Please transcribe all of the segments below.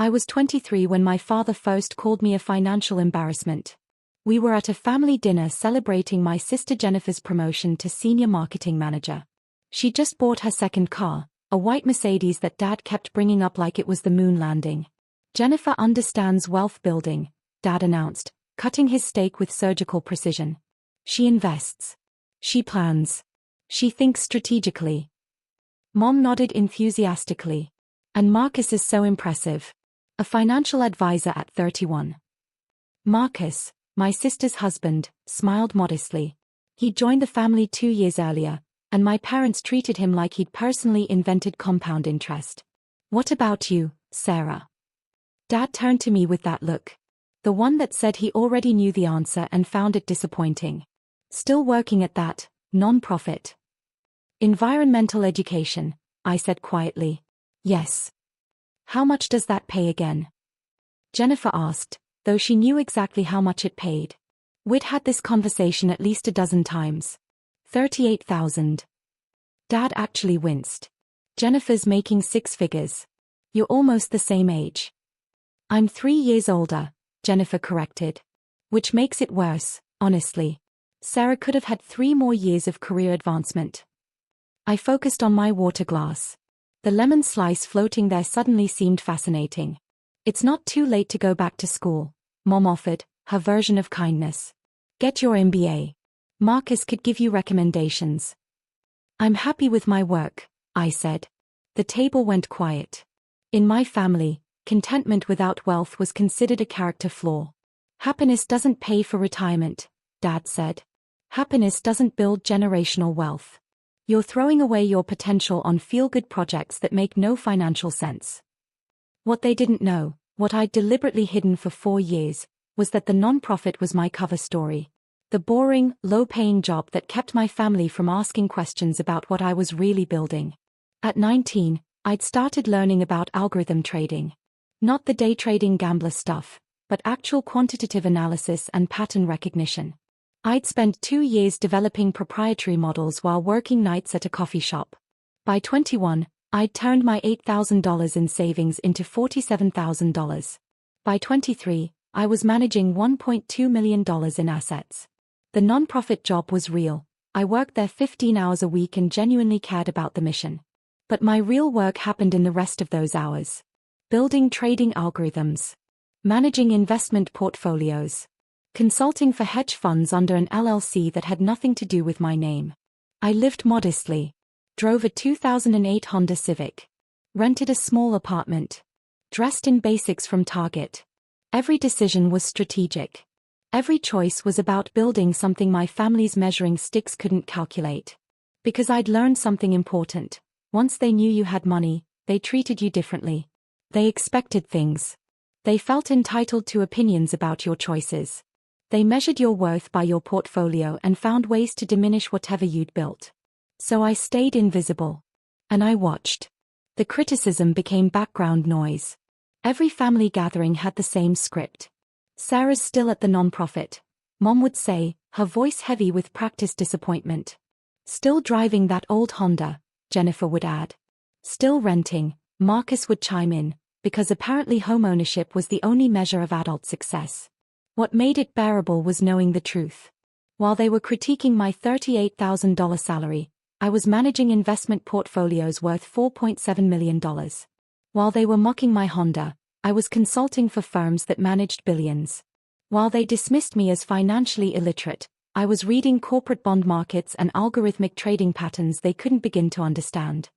I was 23 when my father first called me a financial embarrassment. We were at a family dinner celebrating my sister Jennifer's promotion to senior marketing manager. She just bought her second car, a white Mercedes that Dad kept bringing up like it was the moon landing. Jennifer understands wealth building, Dad announced, cutting his steak with surgical precision. She invests. She plans. She thinks strategically. Mom nodded enthusiastically. And Marcus is so impressive. A financial advisor at 31. Marcus, my sister's husband, smiled modestly. He joined the family 2 years earlier, and my parents treated him like he'd personally invented compound interest. What about you, Sarah? Dad turned to me with that look. The one that said he already knew the answer and found it disappointing. Still working at that, non-profit. Environmental education, I said quietly. Yes. How much does that pay again? Jennifer asked, though she knew exactly how much it paid. We'd had this conversation at least a dozen times. 38,000. Dad actually winced. Jennifer's making 6 figures. You're almost the same age. I'm 3 years older, Jennifer corrected. Which makes it worse, honestly. Sarah could have had 3 more years of career advancement. I focused on my water glass. The lemon slice floating there suddenly seemed fascinating. It's not too late to go back to school, Mom offered, her version of kindness. Get your MBA. Marcus could give you recommendations. I'm happy with my work, I said. The table went quiet. In my family, contentment without wealth was considered a character flaw. Happiness doesn't pay for retirement, Dad said. Happiness doesn't build generational wealth. You're throwing away your potential on feel-good projects that make no financial sense. What they didn't know, what I'd deliberately hidden for 4 years, was that the non-profit was my cover story. The boring, low-paying job that kept my family from asking questions about what I was really building. At 19, I'd started learning about algorithm trading. Not the day trading gambler stuff, but actual quantitative analysis and pattern recognition. I'd spent 2 years developing proprietary models while working nights at a coffee shop. By 21, I'd turned my $8,000 in savings into $47,000. By 23, I was managing $1.2 million in assets. The nonprofit job was real. I worked there 15 hours a week and genuinely cared about the mission. But my real work happened in the rest of those hours. Building trading algorithms. Managing investment portfolios. Consulting for hedge funds under an LLC that had nothing to do with my name. I lived modestly. Drove a 2008 Honda Civic. Rented a small apartment. Dressed in basics from Target. Every decision was strategic. Every choice was about building something my family's measuring sticks couldn't calculate. Because I'd learned something important. Once they knew you had money, they treated you differently. They expected things. They felt entitled to opinions about your choices. They measured your worth by your portfolio and found ways to diminish whatever you'd built. So I stayed invisible. And I watched. The criticism became background noise. Every family gathering had the same script. Sarah's still at the nonprofit, Mom would say, her voice heavy with practiced disappointment. Still driving that old Honda, Jennifer would add. Still renting, Marcus would chime in, because apparently homeownership was the only measure of adult success. What made it bearable was knowing the truth. While they were critiquing my $38,000 salary, I was managing investment portfolios worth $4.7 million. While they were mocking my Honda, I was consulting for firms that managed billions. While they dismissed me as financially illiterate, I was reading corporate bond markets and algorithmic trading patterns they couldn't begin to understand.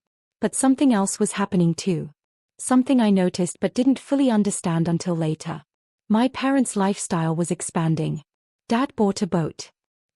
But something else was happening too. Something I noticed but didn't fully understand until later. My parents' lifestyle was expanding. Dad bought a boat.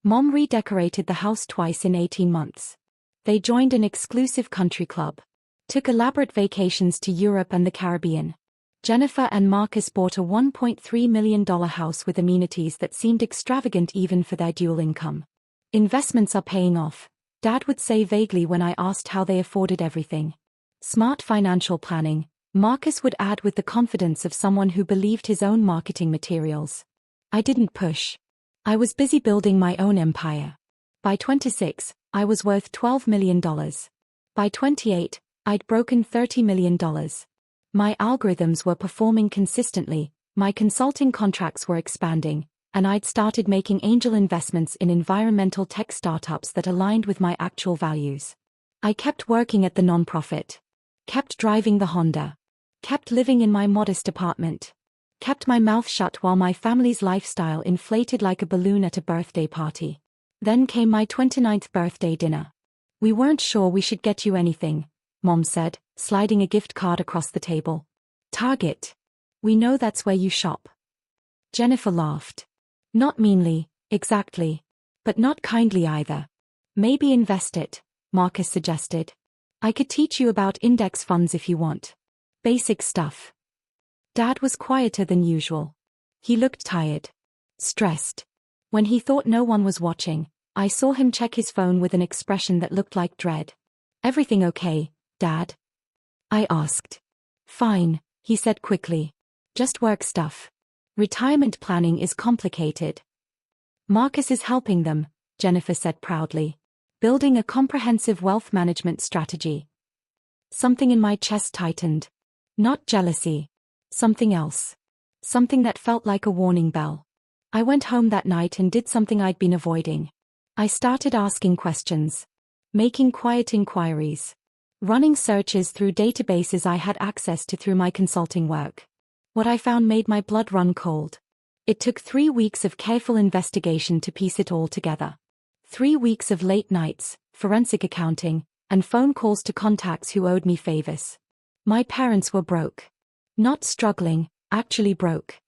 Mom redecorated the house twice in 18 months. They joined an exclusive country club. Took elaborate vacations to Europe and the Caribbean. Jennifer and Marcus bought a $1.3 million house with amenities that seemed extravagant even for their dual income. Investments are paying off, Dad would say vaguely when I asked how they afforded everything. Smart financial planning, Marcus would add with the confidence of someone who believed his own marketing materials. I didn't push. I was busy building my own empire. By 26, I was worth $12 million. By 28, I'd broken $30 million. My algorithms were performing consistently, my consulting contracts were expanding, and I'd started making angel investments in environmental tech startups that aligned with my actual values. I kept working at the nonprofit, kept driving the Honda, kept living in my modest apartment, kept my mouth shut while my family's lifestyle inflated like a balloon at a birthday party. Then came my 29th birthday dinner. We weren't sure we should get you anything, Mom said, sliding a gift card across the table. Target. We know that's where you shop. Jennifer laughed. Not meanly, exactly. But not kindly either. Maybe invest it, Marcus suggested. I could teach you about index funds if you want. Basic stuff. Dad was quieter than usual. He looked tired. Stressed. When he thought no one was watching, I saw him check his phone with an expression that looked like dread. Everything okay, Dad? I asked. Fine, he said quickly. Just work stuff. Retirement planning is complicated. Marcus is helping them, Jennifer said proudly. Building a comprehensive wealth management strategy. Something in my chest tightened. Not jealousy. Something else. Something that felt like a warning bell. I went home that night and did something I'd been avoiding. I started asking questions. Making quiet inquiries. Running searches through databases I had access to through my consulting work. What I found made my blood run cold. It took 3 weeks of careful investigation to piece it all together. 3 weeks of late nights, forensic accounting, and phone calls to contacts who owed me favors. My parents were broke. Not struggling, actually broke.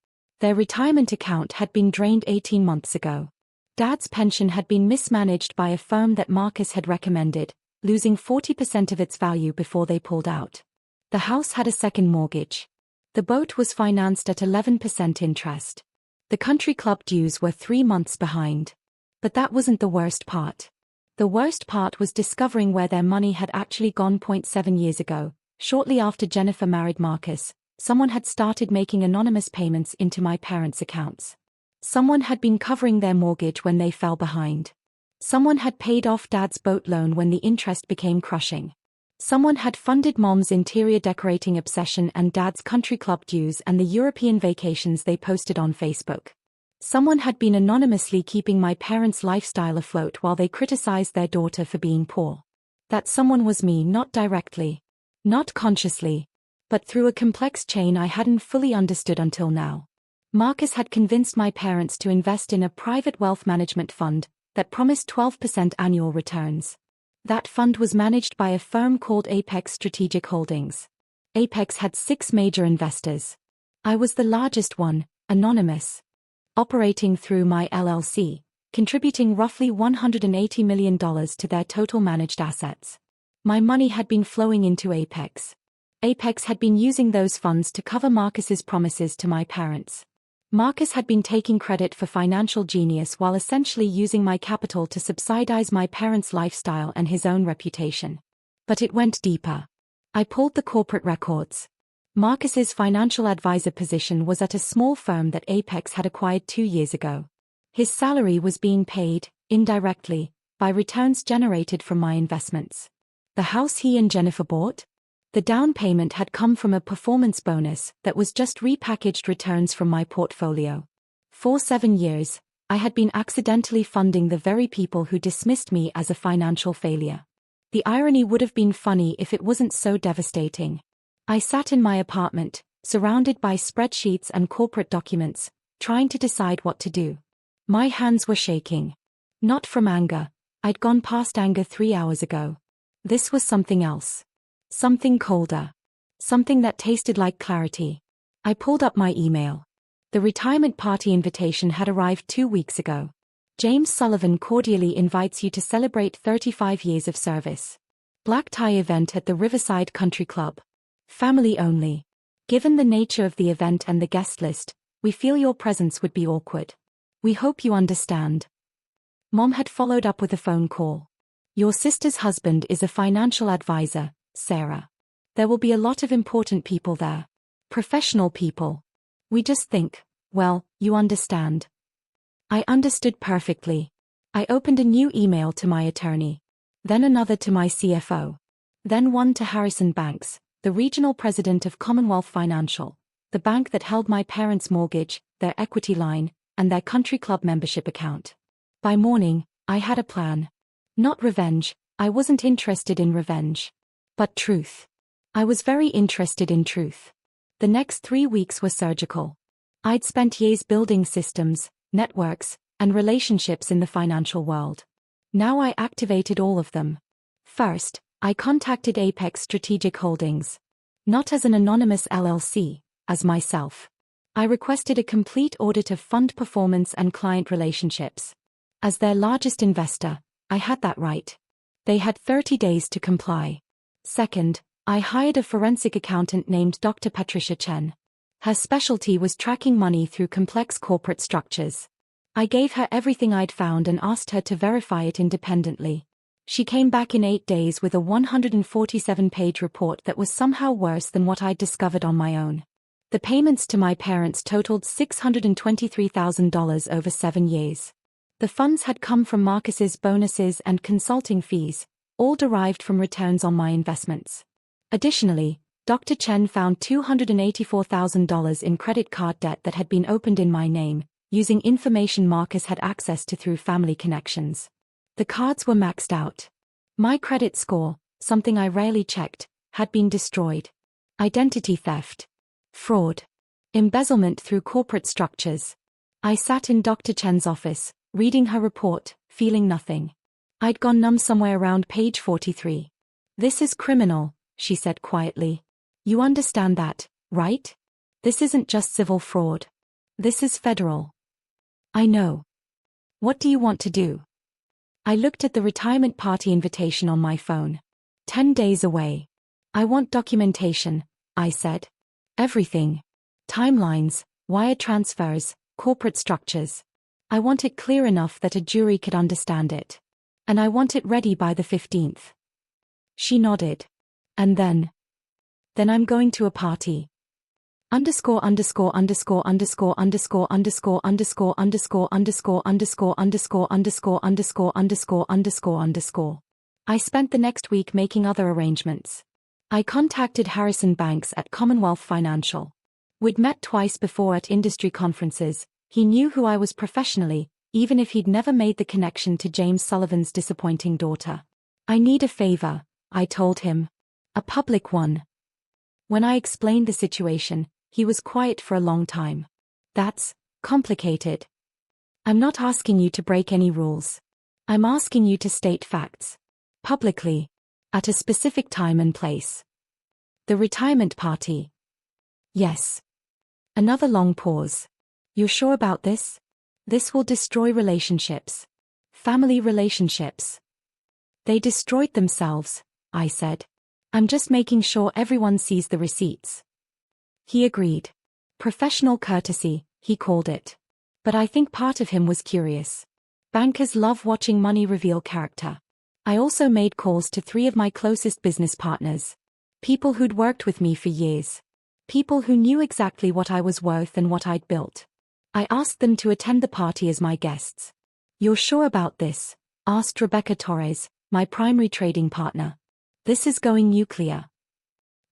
Their retirement account had been drained 18 months ago. Dad's pension had been mismanaged by a firm that Marcus had recommended, losing 40% of its value before they pulled out. The house had a second mortgage. The boat was financed at 11% interest. The country club dues were 3 months behind. But that wasn't the worst part. The worst part was discovering where their money had actually gone. 7 years ago, shortly after Jennifer married Marcus, someone had started making anonymous payments into my parents' accounts. Someone had been covering their mortgage when they fell behind. Someone had paid off Dad's boat loan when the interest became crushing. Someone had funded Mom's interior decorating obsession and Dad's country club dues and the European vacations they posted on Facebook. Someone had been anonymously keeping my parents' lifestyle afloat while they criticized their daughter for being poor. That someone was me, not directly, not consciously, but through a complex chain I hadn't fully understood until now. Marcus had convinced my parents to invest in a private wealth management fund that promised 12% annual returns. That fund was managed by a firm called Apex Strategic Holdings. Apex had 6 major investors. I was the largest one, anonymous. Operating through my LLC, contributing roughly $180 million to their total managed assets. My money had been flowing into Apex. Apex had been using those funds to cover Marcus's promises to my parents. Marcus had been taking credit for financial genius while essentially using my capital to subsidize my parents' lifestyle and his own reputation. But it went deeper. I pulled the corporate records. Marcus's financial advisor position was at a small firm that Apex had acquired 2 years ago. His salary was being paid, indirectly, by returns generated from my investments. The house he and Jennifer bought? The down payment had come from a performance bonus that was just repackaged returns from my portfolio. For 7 years, I had been accidentally funding the very people who dismissed me as a financial failure. The irony would have been funny if it wasn't so devastating. I sat in my apartment, surrounded by spreadsheets and corporate documents, trying to decide what to do. My hands were shaking. Not from anger. I'd gone past anger 3 hours ago. This was something else. Something colder. Something that tasted like clarity. I pulled up my email. The retirement party invitation had arrived 2 weeks ago. James Sullivan cordially invites you to celebrate 35 years of service. Black tie event at the Riverside Country Club. Family only. Given the nature of the event and the guest list, we feel your presence would be awkward. We hope you understand. Mom had followed up with a phone call. Your sister's husband is a financial advisor, Sarah. There will be a lot of important people there. Professional people. We just think, well, you understand. I understood perfectly. I opened a new email to my attorney. Then another to my CFO. Then one to Harrison Banks, the regional president of Commonwealth Financial, the bank that held my parents' mortgage, their equity line, and their country club membership account. By morning, I had a plan. Not revenge, I wasn't interested in revenge. But truth. I was very interested in truth. The next 3 weeks were surgical. I'd spent years building systems, networks, and relationships in the financial world. Now I activated all of them. First, I contacted Apex Strategic Holdings. Not as an anonymous LLC, as myself. I requested a complete audit of fund performance and client relationships. As their largest investor, I had that right. They had 30 days to comply. Second, I hired a forensic accountant named Dr. Patricia Chen. Her specialty was tracking money through complex corporate structures. I gave her everything I'd found and asked her to verify it independently. She came back in 8 days with a 147-page report that was somehow worse than what I'd discovered on my own. The payments to my parents totaled $623,000 over 7 years. The funds had come from Marcus's bonuses and consulting fees, all derived from returns on my investments. Additionally, Dr. Chen found $284,000 in credit card debt that had been opened in my name, using information Marcus had access to through family connections. The cards were maxed out. My credit score, something I rarely checked, had been destroyed. Identity theft. Fraud. Embezzlement through corporate structures. I sat in Dr. Chen's office, reading her report, feeling nothing. I'd gone numb somewhere around page 43. "This is criminal," she said quietly. "You understand that, right? This isn't just civil fraud. This is federal." "I know. What do you want to do?" I looked at the retirement party invitation on my phone. 10 days away. "I want documentation," I said. "Everything. Timelines, wire transfers, corporate structures. I want it clear enough that a jury could understand it. And I want it ready by the 15th. She nodded. "And then?" "Then I'm going to a party. Underscore underscore underscore underscore underscore underscore underscore underscore underscore underscore underscore underscore underscore underscore underscore underscore. I spent the next week making other arrangements. I contacted Harrison Banks at Commonwealth Financial. We'd met twice before at industry conferences. He knew who I was professionally, even if he'd never made the connection to James Sullivan's disappointing daughter. "I need a favor," I told him. "A public one." When I explained the situation, he was quiet for a long time. "That's complicated. I'm not asking you to break any rules. I'm asking you to state facts. Publicly. At a specific time and place." "The retirement party." "Yes." Another long pause. "You're sure about this? This will destroy relationships. Family relationships." "They destroyed themselves," I said. "I'm just making sure everyone sees the receipts." He agreed. Professional courtesy, he called it. But I think part of him was curious. Bankers love watching money reveal character. I also made calls to 3 of my closest business partners. People who'd worked with me for years. People who knew exactly what I was worth and what I'd built. I asked them to attend the party as my guests. "You're sure about this?" asked Rebecca Torres, my primary trading partner. "This is going nuclear."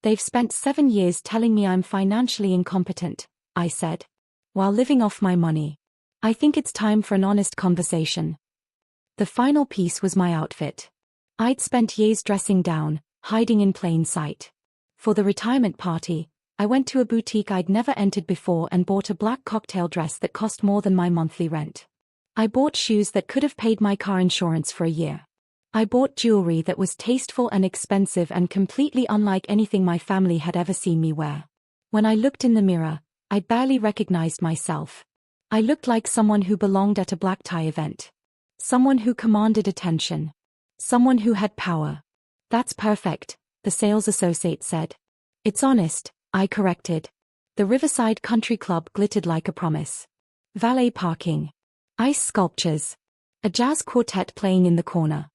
"They've spent 7 years telling me I'm financially incompetent," I said, "while living off my money. I think it's time for an honest conversation." The final piece was my outfit. I'd spent years dressing down, hiding in plain sight. For the retirement party, I went to a boutique I'd never entered before and bought a black cocktail dress that cost more than my monthly rent. I bought shoes that could have paid my car insurance for a year. I bought jewelry that was tasteful and expensive and completely unlike anything my family had ever seen me wear. When I looked in the mirror, I barely recognized myself. I looked like someone who belonged at a black tie event. Someone who commanded attention. Someone who had power. "That's perfect," the sales associate said. "It's honest," I corrected. The Riverside Country Club glittered like a promise. Valet parking. Ice sculptures. A jazz quartet playing in the corner.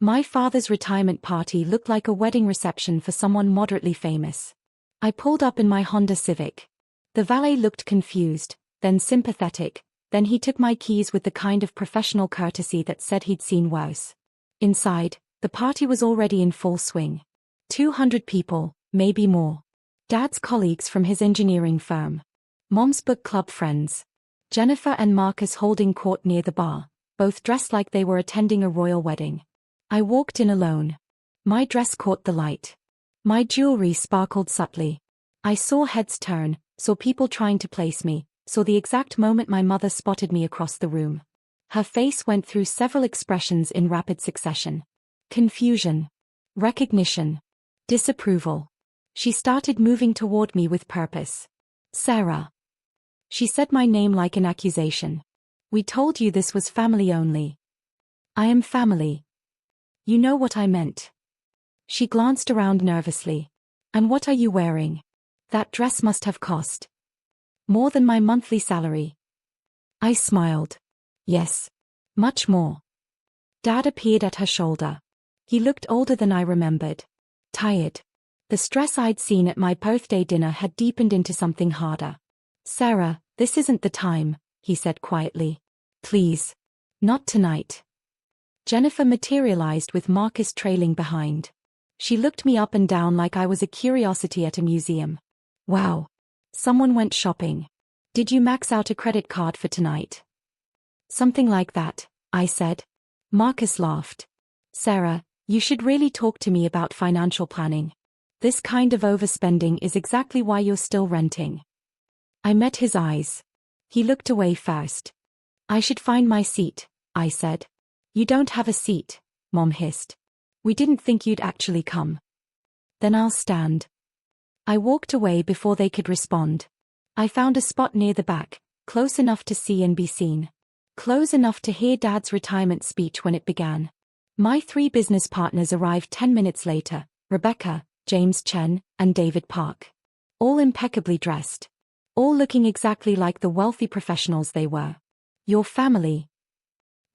My father's retirement party looked like a wedding reception for someone moderately famous. I pulled up in my Honda Civic. The valet looked confused, then sympathetic, then he took my keys with the kind of professional courtesy that said he'd seen worse. Inside, the party was already in full swing. 200 people, maybe more. Dad's colleagues from his engineering firm. Mom's book club friends. Jennifer and Marcus holding court near the bar, both dressed like they were attending a royal wedding. I walked in alone. My dress caught the light. My jewelry sparkled subtly. I saw heads turn, saw people trying to place me, saw the exact moment my mother spotted me across the room. Her face went through several expressions in rapid succession. Confusion. Recognition. Disapproval. She started moving toward me with purpose. Sarah. She said my name like an accusation. We told you this was family only. I am family. You know what I meant. She glanced around nervously. And what are you wearing? That dress must have cost more than my monthly salary. I smiled. Yes. Much more. Dad appeared at her shoulder. He looked older than I remembered. Tired. The stress I'd seen at my birthday dinner had deepened into something harder. Sarah, this isn't the time, he said quietly. Please. Not tonight. Jennifer materialized with Marcus trailing behind. She looked me up and down like I was a curiosity at a museum. Wow. Someone went shopping. Did you max out a credit card for tonight? Something like that, I said. Marcus laughed. Sarah, you should really talk to me about financial planning. This kind of overspending is exactly why you're still renting. I met his eyes. He looked away first. I should find my seat, I said. You don't have a seat, Mom hissed. We didn't think you'd actually come. Then I'll stand. I walked away before they could respond. I found a spot near the back, close enough to see and be seen. Close enough to hear Dad's retirement speech when it began. My 3 business partners arrived 10 minutes later, Rebecca, James Chen, and David Park. All impeccably dressed. All looking exactly like the wealthy professionals they were. Your family?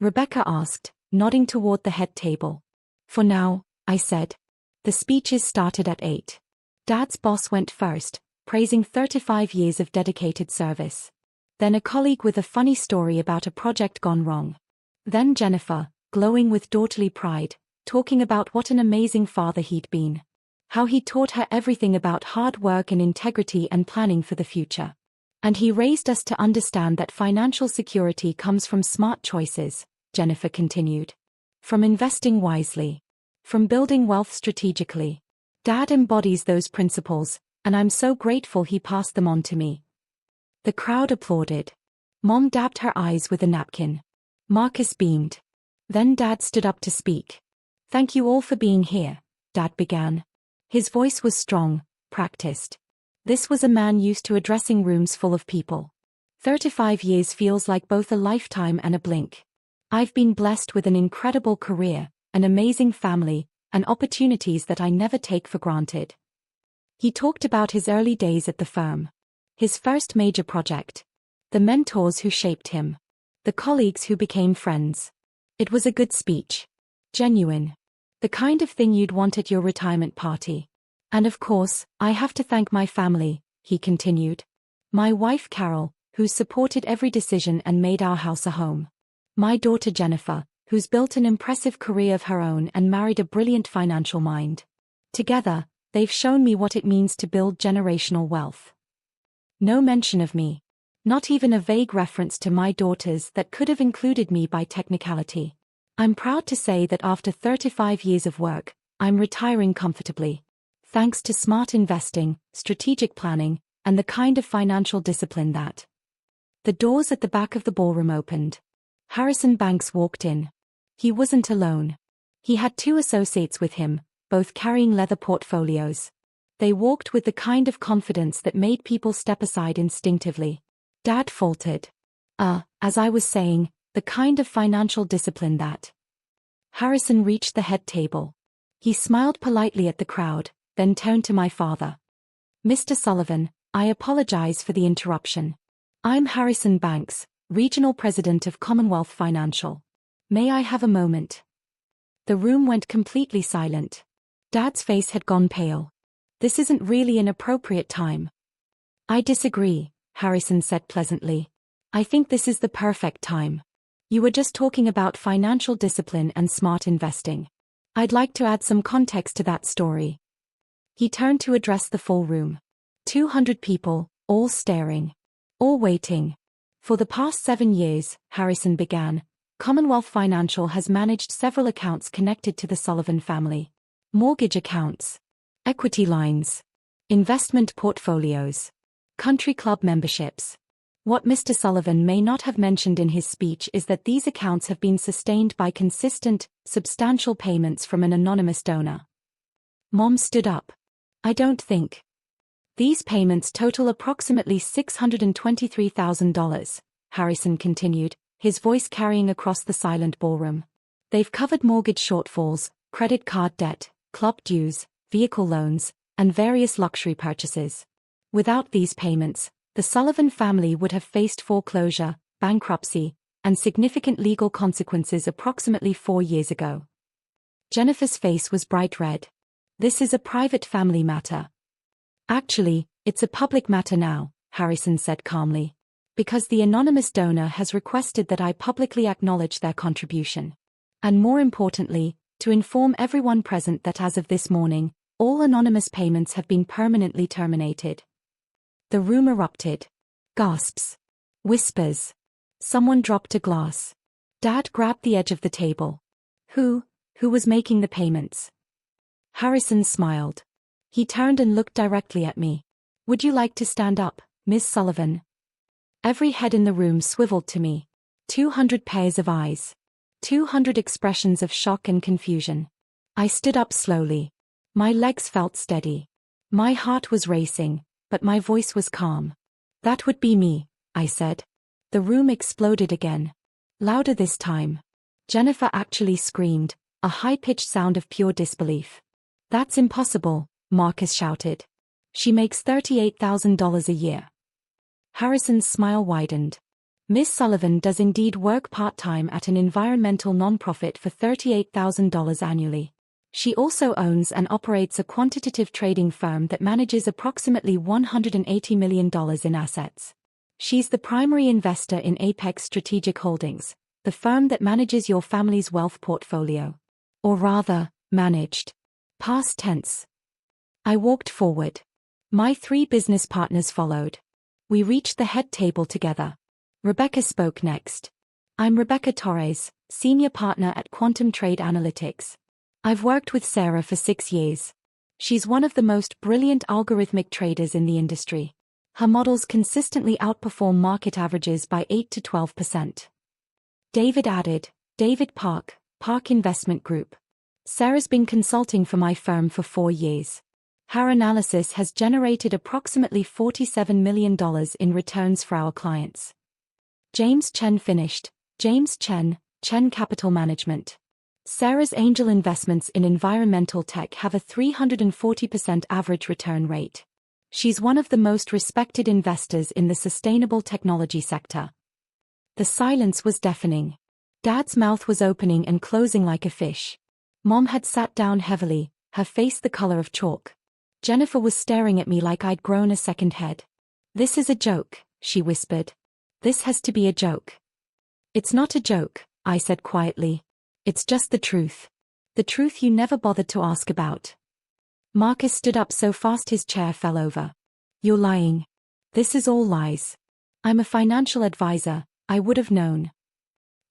Rebecca asked, nodding toward the head table. For now, I said. The speeches started at 8. Dad's boss went first, praising 35 years of dedicated service. Then a colleague with a funny story about a project gone wrong. Then Jennifer, glowing with daughterly pride, talking about what an amazing father he'd been. How he taught her everything about hard work and integrity and planning for the future. And he raised us to understand that financial security comes from smart choices, Jennifer continued. From investing wisely. From building wealth strategically. Dad embodies those principles, and I'm so grateful he passed them on to me. The crowd applauded. Mom dabbed her eyes with a napkin. Marcus beamed. Then Dad stood up to speak. Thank you all for being here, Dad began. His voice was strong, practiced. This was a man used to addressing rooms full of people. 35 years feels like both a lifetime and a blink. I've been blessed with an incredible career, an amazing family, and opportunities that I never take for granted. He talked about his early days at the firm. His first major project. The mentors who shaped him. The colleagues who became friends. It was a good speech. Genuine. The kind of thing you'd want at your retirement party. And of course, I have to thank my family, he continued. My wife Carol, who supported every decision and made our house a home. My daughter Jennifer, who's built an impressive career of her own and married a brilliant financial mind. Together, they've shown me what it means to build generational wealth. No mention of me. Not even a vague reference to my daughters that could have included me by technicality. I'm proud to say that after 35 years of work, I'm retiring comfortably. Thanks to smart investing, strategic planning, and the kind of financial discipline that. The doors at the back of the ballroom opened. Harrison Banks walked in. He wasn't alone. He had 2 associates with him, both carrying leather portfolios. They walked with the kind of confidence that made people step aside instinctively. Dad faltered. As I was saying, the kind of financial discipline that. Harrison reached the head table. He smiled politely at the crowd, then turned to my father. Mr. Sullivan, I apologize for the interruption. I'm Harrison Banks, Regional President of Commonwealth Financial. May I have a moment? The room went completely silent. Dad's face had gone pale. This isn't really an appropriate time. I disagree, Harrison said pleasantly. I think this is the perfect time. You were just talking about financial discipline and smart investing. I'd like to add some context to that story. He turned to address the full room. 200 people, all staring. All waiting. For the past 7 years, Harrison began, Commonwealth Financial has managed several accounts connected to the Sullivan family. Mortgage accounts. Equity lines. Investment portfolios. Country club memberships. What Mr. Sullivan may not have mentioned in his speech is that these accounts have been sustained by consistent, substantial payments from an anonymous donor. Mom stood up. I don't think. These payments total approximately $623,000, Harrison continued, his voice carrying across the silent ballroom. They've covered mortgage shortfalls, credit card debt, club dues, vehicle loans, and various luxury purchases. Without these payments, the Sullivan family would have faced foreclosure, bankruptcy, and significant legal consequences approximately 4 years ago. Jennifer's face was bright red. This is a private family matter. Actually, it's a public matter now, Harrison said calmly. Because the anonymous donor has requested that I publicly acknowledge their contribution. And more importantly, to inform everyone present that as of this morning, all anonymous payments have been permanently terminated. The room erupted. Gasps. Whispers. Someone dropped a glass. Dad grabbed the edge of the table. Who was making the payments? Harrison smiled. He turned and looked directly at me. Would you like to stand up, Miss Sullivan? Every head in the room swiveled to me. 200 pairs of eyes. 200 expressions of shock and confusion. I stood up slowly. My legs felt steady. My heart was racing, but my voice was calm. That would be me, I said. The room exploded again. Louder this time. Jennifer actually screamed, a high-pitched sound of pure disbelief. That's impossible, Marcus shouted. She makes $38,000 a year. Harrison's smile widened. Miss Sullivan does indeed work part-time at an environmental nonprofit for $38,000 annually. She also owns and operates a quantitative trading firm that manages approximately $180 million in assets. She's the primary investor in Apex Strategic Holdings, the firm that manages your family's wealth portfolio. Or rather, managed. Past tense. I walked forward. My 3 business partners followed. We reached the head table together. Rebecca spoke next. I'm Rebecca Torres, senior partner at Quantum Trade Analytics. I've worked with Sarah for 6 years. She's one of the most brilliant algorithmic traders in the industry. Her models consistently outperform market averages by 8 to 12%. David added, David Park, Park Investment Group. Sarah's been consulting for my firm for 4 years. Her analysis has generated approximately $47 million in returns for our clients. James Chen finished. James Chen, Chen Capital Management. Sarah's angel investments in environmental tech have a 340% average return rate. She's one of the most respected investors in the sustainable technology sector. The silence was deafening. Dad's mouth was opening and closing like a fish. Mom had sat down heavily, her face the color of chalk. Jennifer was staring at me like I'd grown a second head. This is a joke, she whispered. This has to be a joke. It's not a joke, I said quietly. It's just the truth. The truth you never bothered to ask about. Marcus stood up so fast his chair fell over. You're lying. This is all lies. I'm a financial advisor, I would have known.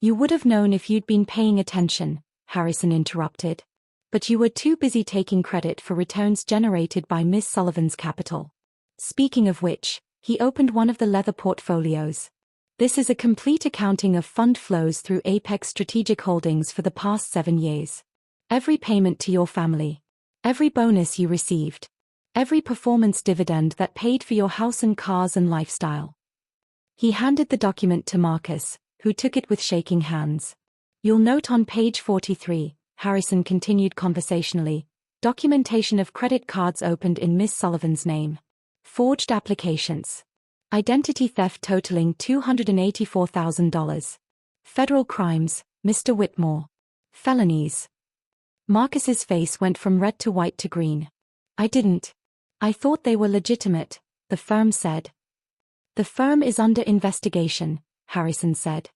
You would have known if you'd been paying attention, Harrison interrupted. But you were too busy taking credit for returns generated by Miss Sullivan's capital. Speaking of which, he opened one of the leather portfolios. This is a complete accounting of fund flows through Apex Strategic Holdings for the past 7 years. Every payment to your family. Every bonus you received. Every performance dividend that paid for your house and cars and lifestyle. He handed the document to Marcus, who took it with shaking hands. You'll note on page 43, Harrison continued conversationally, documentation of credit cards opened in Miss Sullivan's name. Forged applications. Identity theft totaling $284,000. Federal crimes, Mr. Whitmore. Felonies. Marcus's face went from red to white to green. I thought they were legitimate, the firm said. The firm is under investigation, Harrison said.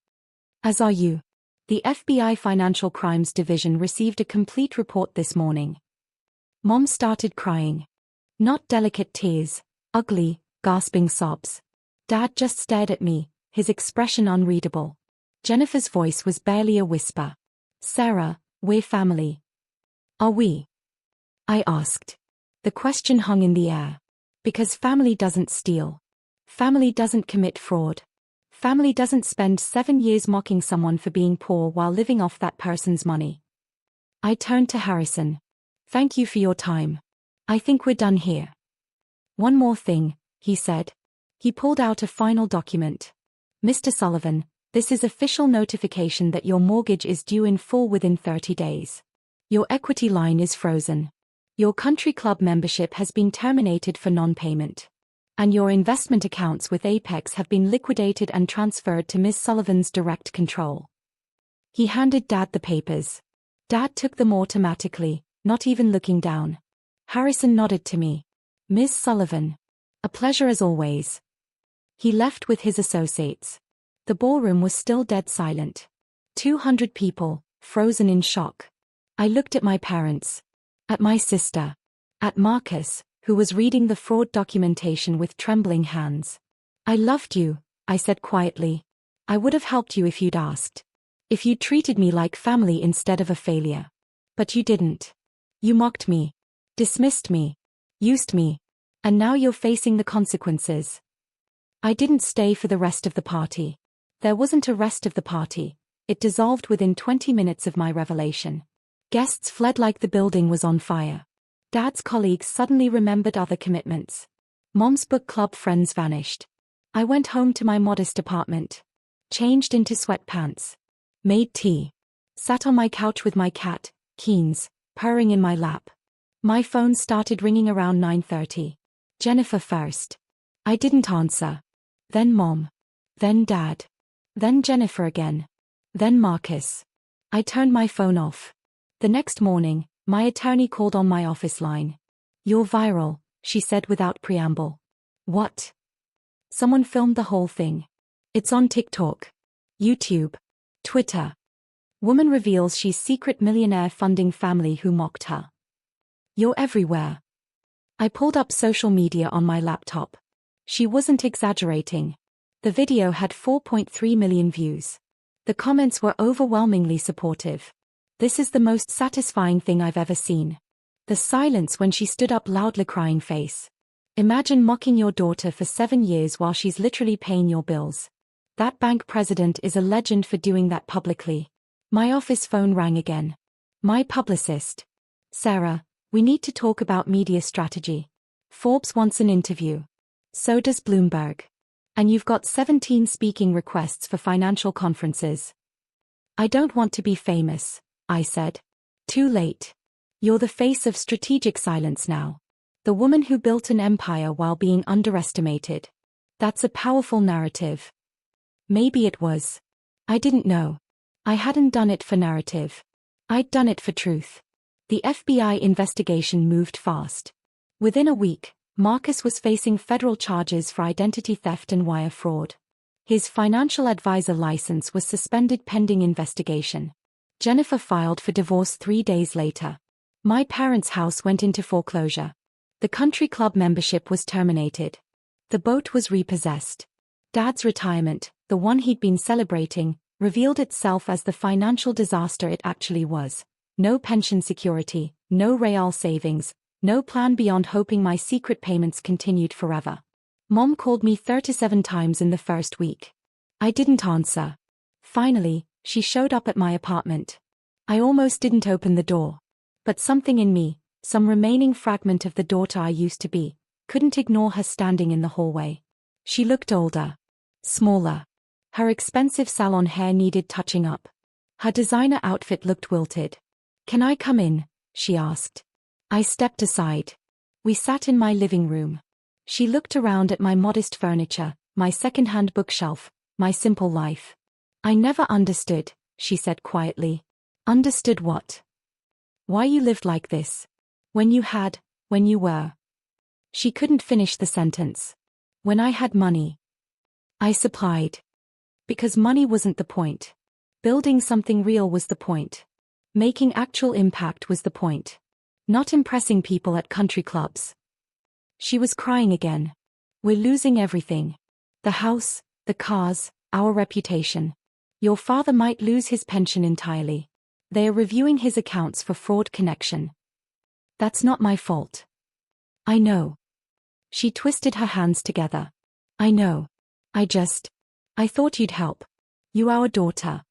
As are you. The FBI Financial Crimes Division received a complete report this morning. Mom started crying. Not delicate tears, ugly, gasping sobs. Dad just stared at me, his expression unreadable. Jennifer's voice was barely a whisper. Sarah, we're family. Are we? I asked. The question hung in the air. Because family doesn't steal. Family doesn't commit fraud. Family doesn't spend 7 years mocking someone for being poor while living off that person's money. I turned to Harrison. Thank you for your time. I think we're done here. One more thing, he said. He pulled out a final document. Mr. Sullivan, this is official notification that your mortgage is due in full within 30 days. Your equity line is frozen. Your country club membership has been terminated for non-payment. And your investment accounts with Apex have been liquidated and transferred to Ms. Sullivan's direct control. He handed Dad the papers. Dad took them automatically, not even looking down. Harrison nodded to me. Ms. Sullivan. A pleasure as always. He left with his associates. The ballroom was still dead silent. 200 people, frozen in shock. I looked at my parents. At my sister. At Marcus, who was reading the fraud documentation with trembling hands. I loved you, I said quietly. I would have helped you if you'd asked. If you'd treated me like family instead of a failure. But you didn't. You mocked me. Dismissed me. Used me. And now you're facing the consequences. I didn't stay for the rest of the party. There wasn't a rest of the party. It dissolved within 20 minutes of my revelation. Guests fled like the building was on fire. Dad's colleagues suddenly remembered other commitments. Mom's book club friends vanished. I went home to my modest apartment. Changed into sweatpants. Made tea. Sat on my couch with my cat, Keynes, purring in my lap. My phone started ringing around 9:30. Jennifer first. I didn't answer. Then Mom. Then Dad. Then Jennifer again. Then Marcus. I turned my phone off. The next morning, my attorney called on my office line. You're viral, she said without preamble. What? Someone filmed the whole thing. It's on TikTok. YouTube. Twitter. Woman reveals she's secret millionaire funding family who mocked her. You're everywhere. I pulled up social media on my laptop. She wasn't exaggerating. The video had 4.3 million views. The comments were overwhelmingly supportive. This is the most satisfying thing I've ever seen. The silence when she stood up loudly crying face. Imagine mocking your daughter for 7 years while she's literally paying your bills. That bank president is a legend for doing that publicly. My office phone rang again. My publicist. Sarah, we need to talk about media strategy. Forbes wants an interview. So does Bloomberg. And you've got 17 speaking requests for financial conferences. I don't want to be famous, I said. Too late. You're the face of strategic silence now. The woman who built an empire while being underestimated. That's a powerful narrative. Maybe it was. I didn't know. I hadn't done it for narrative. I'd done it for truth. The FBI investigation moved fast. Within a week, Marcus was facing federal charges for identity theft and wire fraud. His financial advisor license was suspended pending investigation. Jennifer filed for divorce 3 days later. My parents' house went into foreclosure. The country club membership was terminated. The boat was repossessed. Dad's retirement, the one he'd been celebrating, revealed itself as the financial disaster it actually was. No pension security, no real savings, no plan beyond hoping my secret payments continued forever. Mom called me 37 times in the first week. I didn't answer. Finally, she showed up at my apartment. I almost didn't open the door. But something in me, some remaining fragment of the daughter I used to be, couldn't ignore her standing in the hallway. She looked older. Smaller. Her expensive salon hair needed touching up. Her designer outfit looked wilted. Can I come in? She asked. I stepped aside. We sat in my living room. She looked around at my modest furniture, my second-hand bookshelf, my simple life. I never understood, she said quietly. Understood what? Why you lived like this. When you were. She couldn't finish the sentence. When I had money. I supplied. Because money wasn't the point. Building something real was the point. Making actual impact was the point. Not impressing people at country clubs. She was crying again. We're losing everything. The house, the cars, our reputation. Your father might lose his pension entirely. They are reviewing his accounts for fraud connection. That's not my fault. I know. She twisted her hands together. I know. I thought you'd help. You our daughter.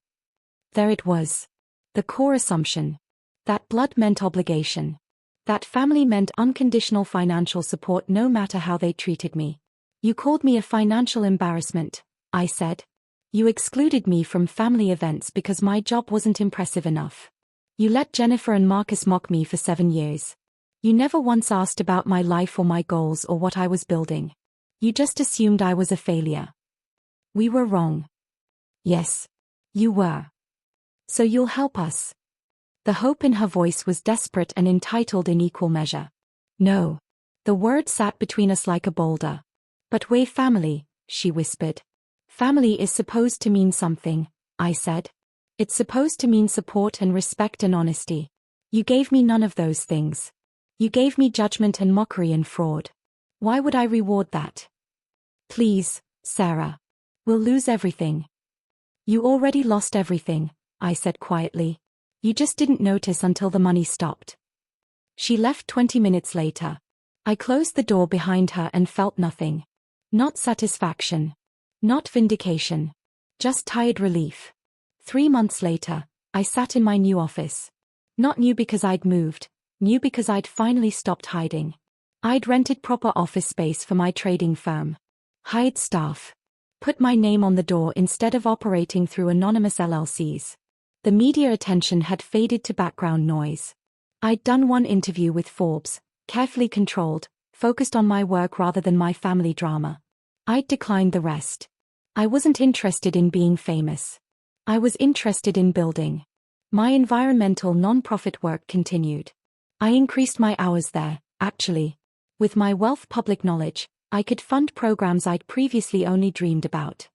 There it was. The core assumption. That blood meant obligation. That family meant unconditional financial support no matter how they treated me. You called me a financial embarrassment, I said. You excluded me from family events because my job wasn't impressive enough. You let Jennifer and Marcus mock me for 7 years. You never once asked about my life or my goals or what I was building. You just assumed I was a failure. We were wrong. Yes. You were. So you'll help us. The hope in her voice was desperate and entitled in equal measure. No. The word sat between us like a boulder. But we're family, she whispered. Family is supposed to mean something, I said. It's supposed to mean support and respect and honesty. You gave me none of those things. You gave me judgment and mockery and fraud. Why would I reward that? Please, Sarah. We'll lose everything. You already lost everything, I said quietly. You just didn't notice until the money stopped. She left 20 minutes later. I closed the door behind her and felt nothing. Not satisfaction. Not vindication. Just tired relief. 3 months later, I sat in my new office. Not new because I'd moved, new because I'd finally stopped hiding. I'd rented proper office space for my trading firm. Hired staff. Put my name on the door instead of operating through anonymous LLCs. The media attention had faded to background noise. I'd done one interview with Forbes, carefully controlled, focused on my work rather than my family drama. I'd declined the rest. I wasn't interested in being famous. I was interested in building. My environmental non-profit work continued. I increased my hours there, actually. With my wealth public knowledge, I could fund programs I'd previously only dreamed about.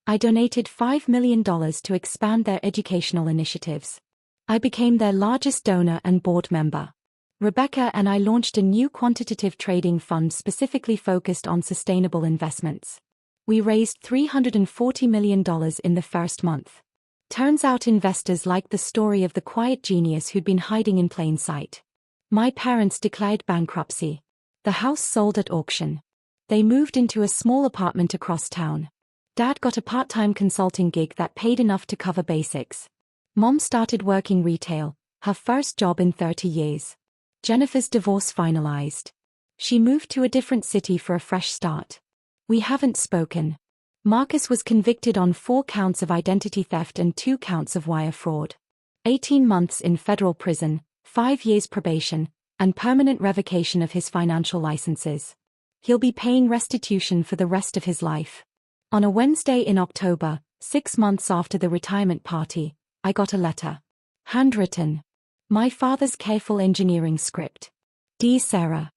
I donated $5 million to expand their educational initiatives. I became their largest donor and board member. Rebecca and I launched a new quantitative trading fund specifically focused on sustainable investments. We raised $340 million in the first month. Turns out investors liked the story of the quiet genius who'd been hiding in plain sight. My parents declared bankruptcy. The house sold at auction. They moved into a small apartment across town. Dad got a part-time consulting gig that paid enough to cover basics. Mom started working retail, her first job in 30 years. Jennifer's divorce finalized. She moved to a different city for a fresh start. We haven't spoken. Marcus was convicted on 4 counts of identity theft and 2 counts of wire fraud. 18 months in federal prison, 5 years probation, and permanent revocation of his financial licenses. He'll be paying restitution for the rest of his life. On a Wednesday in October, 6 months after the retirement party, I got a letter. Handwritten. My father's careful engineering script. Dear Sarah,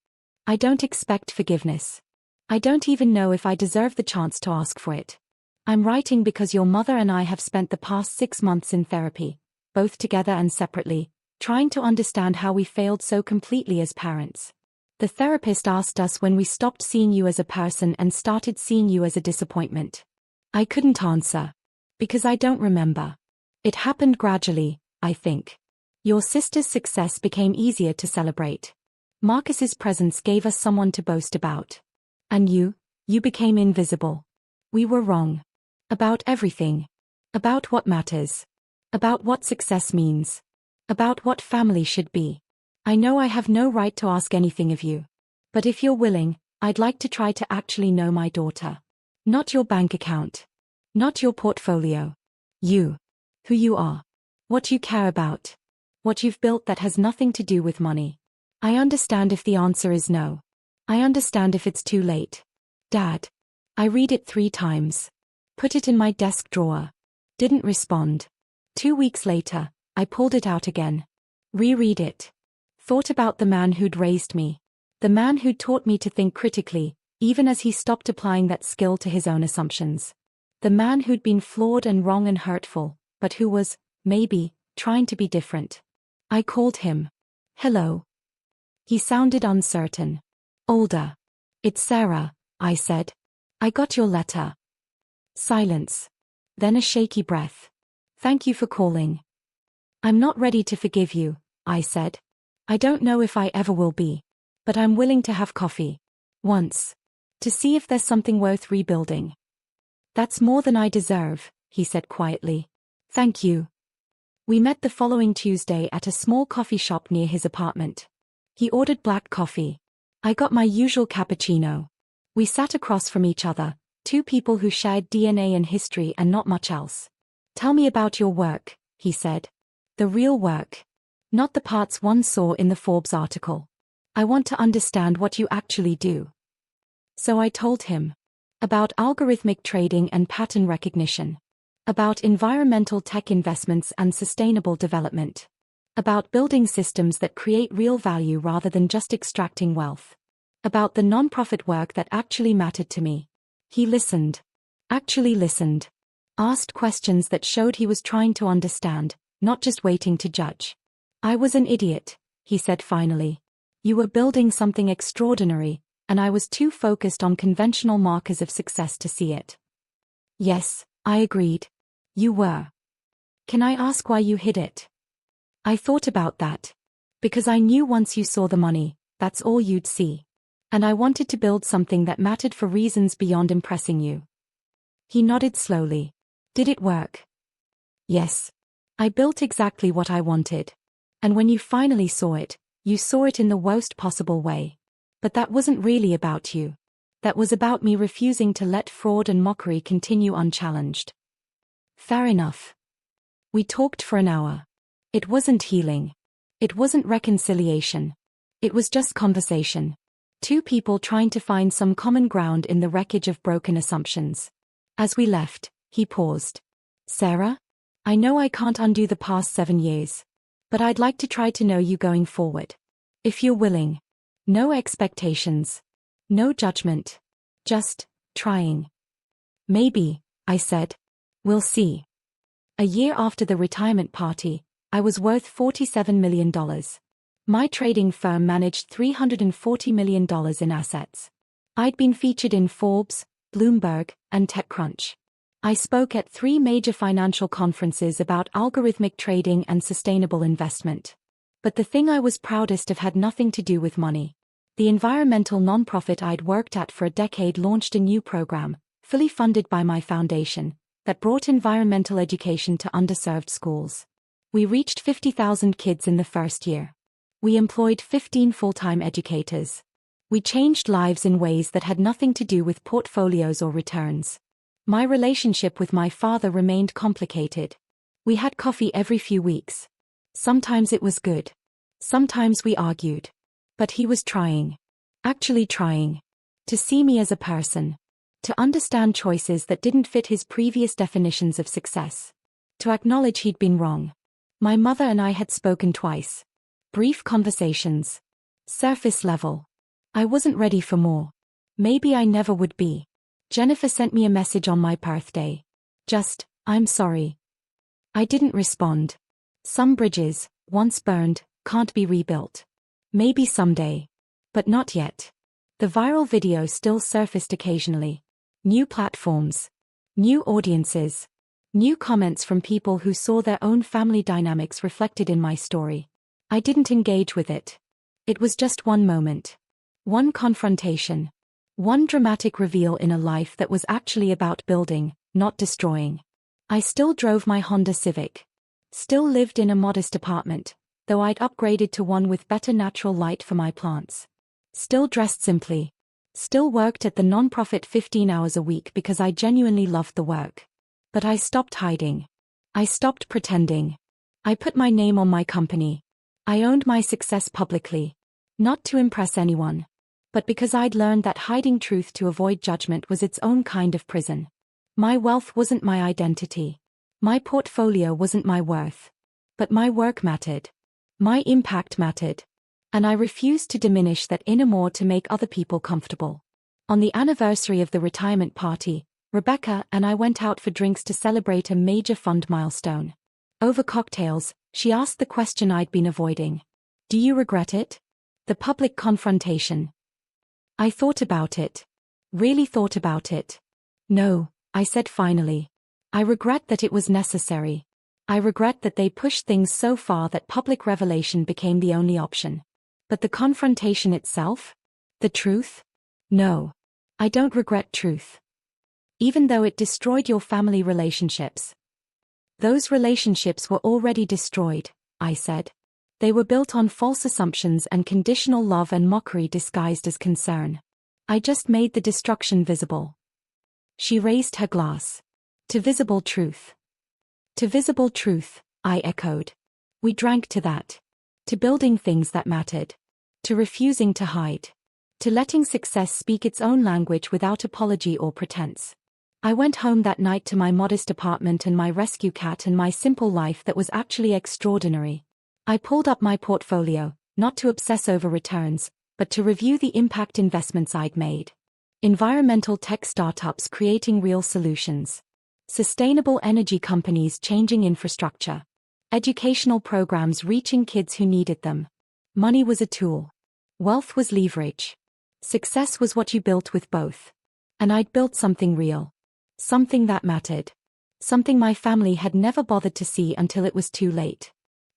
I don't expect forgiveness. I don't even know if I deserve the chance to ask for it. I'm writing because your mother and I have spent the past 6 months in therapy, both together and separately, trying to understand how we failed so completely as parents. The therapist asked us when we stopped seeing you as a person and started seeing you as a disappointment. I couldn't answer. Because I don't remember. It happened gradually, I think. Your sister's success became easier to celebrate. Marcus's presence gave us someone to boast about. And you became invisible. We were wrong. About everything. About what matters. About what success means. About what family should be. I know I have no right to ask anything of you. But if you're willing, I'd like to try to actually know my daughter. Not your bank account. Not your portfolio. You. Who you are. What you care about. What you've built that has nothing to do with money. I understand if the answer is no. I understand if it's too late. Dad. I read it 3 times. Put it in my desk drawer. Didn't respond. 2 weeks later, I pulled it out again. Reread it. Thought about the man who'd raised me. The man who'd taught me to think critically, even as he stopped applying that skill to his own assumptions. The man who'd been flawed and wrong and hurtful, but who was, maybe, trying to be different. I called him. Hello. He sounded uncertain. Older. It's Sarah, I said. I got your letter. Silence. Then a shaky breath. Thank you for calling. I'm not ready to forgive you, I said. I don't know if I ever will be. But I'm willing to have coffee. Once. To see if there's something worth rebuilding. That's more than I deserve, he said quietly. Thank you. We met the following Tuesday at a small coffee shop near his apartment. He ordered black coffee. I got my usual cappuccino. We sat across from each other, two people who shared DNA and history and not much else. Tell me about your work, he said. The real work. Not the parts one saw in the Forbes article. I want to understand what you actually do. So I told him. About algorithmic trading and pattern recognition. About environmental tech investments and sustainable development. About building systems that create real value rather than just extracting wealth. About the non-profit work that actually mattered to me. He listened. Actually listened. Asked questions that showed he was trying to understand, not just waiting to judge. I was an idiot, he said finally. You were building something extraordinary, and I was too focused on conventional markers of success to see it. Yes, I agreed. You were. Can I ask why you hid it? I thought about that. Because I knew once you saw the money, that's all you'd see. And I wanted to build something that mattered for reasons beyond impressing you. He nodded slowly. Did it work? Yes. I built exactly what I wanted. And when you finally saw it, you saw it in the worst possible way. But that wasn't really about you. That was about me refusing to let fraud and mockery continue unchallenged. Fair enough. We talked for an hour. It wasn't healing. It wasn't reconciliation. It was just conversation. Two people trying to find some common ground in the wreckage of broken assumptions. As we left, he paused. Sarah? I know I can't undo the past 7 years. But I'd like to try to know you going forward. If you're willing. No expectations. No judgment. Just trying. Maybe, I said. We'll see. A year after the retirement party, I was worth $47 million. My trading firm managed $340 million in assets. I'd been featured in Forbes, Bloomberg, and TechCrunch. I spoke at 3 major financial conferences about algorithmic trading and sustainable investment. But the thing I was proudest of had nothing to do with money. The environmental nonprofit I'd worked at for a decade launched a new program, fully funded by my foundation, that brought environmental education to underserved schools. We reached 50,000 kids in the first year. We employed 15 full-time educators. We changed lives in ways that had nothing to do with portfolios or returns. My relationship with my father remained complicated. We had coffee every few weeks. Sometimes it was good. Sometimes we argued. But he was trying. Actually trying. To see me as a person. To understand choices that didn't fit his previous definitions of success. To acknowledge he'd been wrong. My mother and I had spoken twice. Brief conversations. Surface level. I wasn't ready for more. Maybe I never would be. Jennifer sent me a message on my birthday. Just, I'm sorry. I didn't respond. Some bridges, once burned, can't be rebuilt. Maybe someday. But not yet. The viral video still surfaced occasionally. New platforms. New audiences. New comments from people who saw their own family dynamics reflected in my story. I didn't engage with it. It was just one moment. One confrontation. One dramatic reveal in a life that was actually about building, not destroying. I still drove my Honda Civic. Still lived in a modest apartment, though I'd upgraded to one with better natural light for my plants. Still dressed simply. Still worked at the nonprofit 15 hours a week because I genuinely loved the work. But I stopped hiding. I stopped pretending. I put my name on my company. I owned my success publicly. Not to impress anyone. But because I'd learned that hiding truth to avoid judgment was its own kind of prison. My wealth wasn't my identity. My portfolio wasn't my worth. But my work mattered. My impact mattered. And I refused to diminish that inner more to make other people comfortable. On the anniversary of the retirement party, Rebecca and I went out for drinks to celebrate a major fund milestone. Over cocktails, she asked the question I'd been avoiding. Do you regret it? The public confrontation. I thought about it. Really thought about it. No, I said finally. I regret that it was necessary. I regret that they pushed things so far that public revelation became the only option. But the confrontation itself? The truth? No. I don't regret truth. Even though it destroyed your family relationships. Those relationships were already destroyed, I said. They were built on false assumptions and conditional love and mockery disguised as concern. I just made the destruction visible. She raised her glass. To visible truth. To visible truth, I echoed. We drank to that. To building things that mattered. To refusing to hide. To letting success speak its own language without apology or pretense. I went home that night to my modest apartment and my rescue cat and my simple life that was actually extraordinary. I pulled up my portfolio, not to obsess over returns, but to review the impact investments I'd made. Environmental tech startups creating real solutions. Sustainable energy companies changing infrastructure. Educational programs reaching kids who needed them. Money was a tool. Wealth was leverage. Success was what you built with both. And I'd built something real. Something that mattered. Something my family had never bothered to see until it was too late.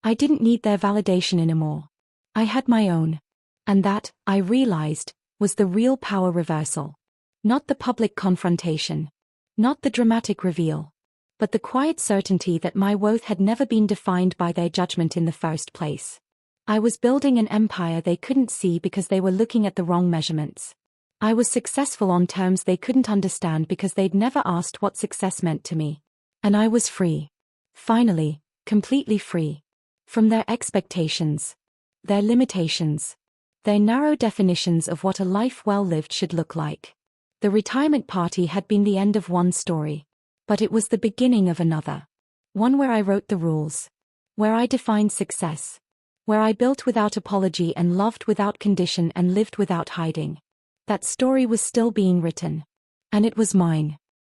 I didn't need their validation anymore. I had my own. And that, I realized, was the real power reversal. Not the public confrontation. Not the dramatic reveal. But the quiet certainty that my worth had never been defined by their judgment in the first place. I was building an empire they couldn't see because they were looking at the wrong measurements. I was successful on terms they couldn't understand because they'd never asked what success meant to me. And I was free. Finally, completely free. From their expectations. Their limitations. Their narrow definitions of what a life well lived should look like. The retirement party had been the end of one story. But it was the beginning of another. One where I wrote the rules. Where I defined success. Where I built without apology and loved without condition and lived without hiding. That story was still being written. And it was mine.